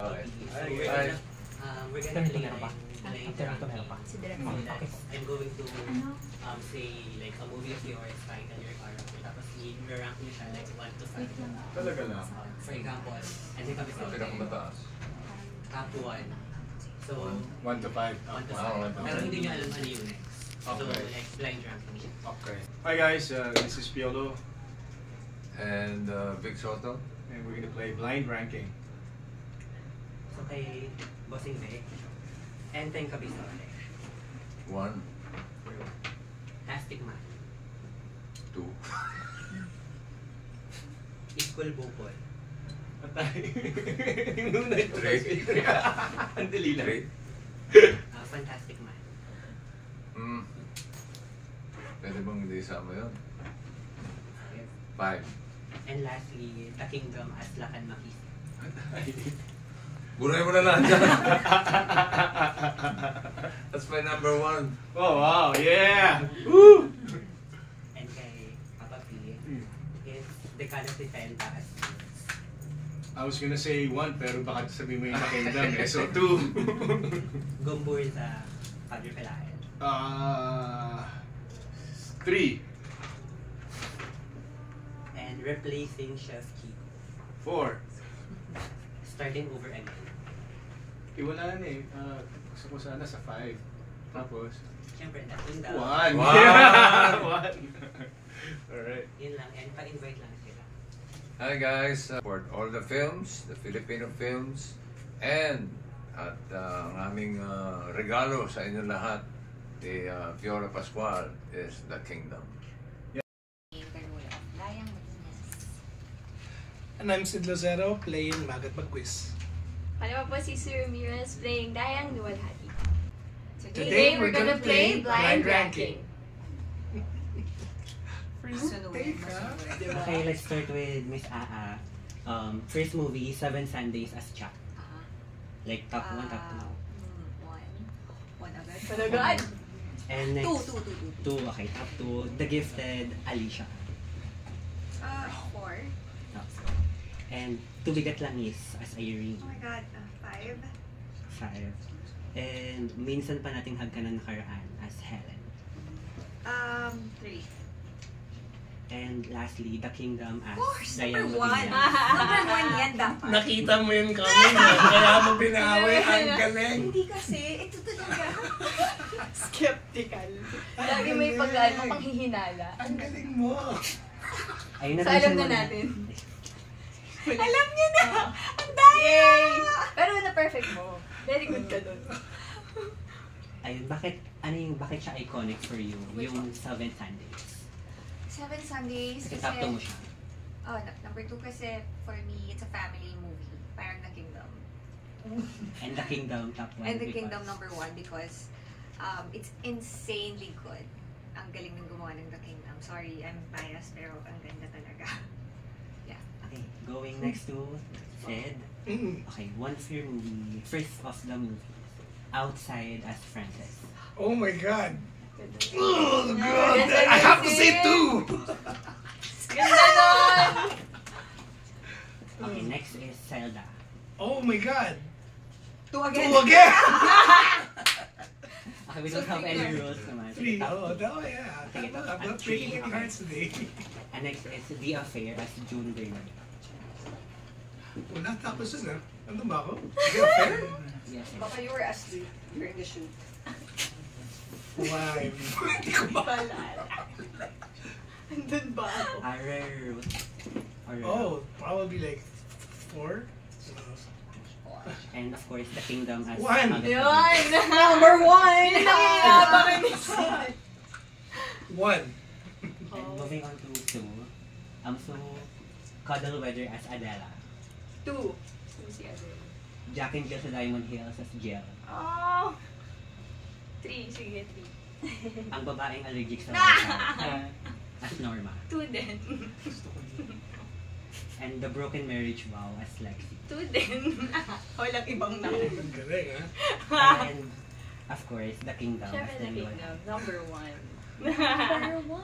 Okay. We're gonna play like Okay. I'm going to say like a movie of yours, title your character, tapos i-rank mo siya like 1 to 5. Talaga na? For example, and then kami sa Pinakamataas. top 1. So, 1 to 5. 1 to 5. Wow, 1 to 5. Pero hindi niyo alam ano yung next. So, Okay. like blind ranking siya. Okay. Hi guys, this is Piolo, And Vic Soto? and we're gonna play blind ranking. So, kay Bossing Vic, Enteng Cabisore, 1, Plastic Man, 2, Equal Bukol, Patay. Yung una ito kasi. Ang dali lang. 3. Fantastic Man, Pwede bang hindi isama yun? 5. and lastly, The Kingdom as Lakan Makisi. Buray mo na lang dyan. That's my number 1. Oh wow, yeah! Woo! And kay Papa P, is Decano 60 as I was gonna say 1 pero baka sabihin mo yung Kingdom eh, so 2. Gumbur sa Padre Pelayan. 3, And replacing Chef Kiko. 4. Starting over again. Iwala na eh. Gusto ko sana sa 5. Tapos, Siyempre, The Kingdom. 1. Wow. Yeah! 1. Alright. Yun lang. And pa-invite lang sila. Hi guys, support all the films, the Filipino films, and at ang aming regalo sa inyo lahat, the Viola Pascual is The Kingdom. And I'm Sid Lozero playing Magat Magquiz. Palawa po si Sir Ramirez playing Dayang Luwalhati. Today we're gonna play blind ranking. Okay, let's start with Miss Aa. First movie, 7 Sundays as Chuck. Like top 1, top 1 agad. Agad? And next, 2. 2, okay, top 2, The Gifted, Alicia. 4. And To Bigat Langis as Irene. Oh my God, 5. 5. And minsan pa nating hagkanan nakaraan as Helen. 3. And lastly, The Kingdom as Course, Diane number 1. Medina. Number 1 yan dapat. Nakita mo yun kami, kaya mo binawi, ang galing. Hindi kasi, ito talaga. Skeptical. Ang Lagi may galing. pag-ano, panghihinala. Ang galing mo. Ayun So, alam siya na muna. natin. Alam niyo na! Ang daya! Yay! Pero na-perfect mo. Very good ka dun. Ayun, bakit siya iconic for you? Yung 7 Sundays. 7 Sundays Kasi kasi... top 2 mo siya. Oh, number 2 kasi for me, it's a family movie. Parang The Kingdom. And The Kingdom, top 1. And The Kingdom number 1 because it's insanely good. Ang galing ng gumawa ng The Kingdom. Sorry, I'm biased pero ang ganda talaga. Yeah. Okay, going next to Sid. Okay, what's your movie? First of the movies. Outside as Frances. Oh my God. Oh God. I have to say 2. Ganda nun! Okay, next is Zelda. Oh my God. 2 again. 2 again. Okay, we don't have any rules naman. 3. Top- Oh, no, yeah. Okay, Tama. top I'm not three. breaking any hearts today. And next is The Affair as June Bernard. Wala tapos yun, Ano ba ako? Is it fair? Yes. Baka you were asleep during the shoot. Why? Hindi ko Paalala. Andun ba ako? Rare. Oh, probably like 4. And of course, The Kingdom as 1. Agatha Yun! Number 1! Yun ang inaabangan ni Sid. 1. And moving on to 2. So, Cuddle Weather as Adela. 2. Si Adele. Jack and Jill sa Diamond Hills as Jill. Oh! 3. Sige, 3. Ang babaeng allergic sa bata as Norma. 2 din. And The Broken Marriage Vow as Lexi. 2 din. Walang ibang number. Ang galing, ha? And of course, The Kingdom as Siyempre, The Nandun. Kingdom. Number 1. Number 1.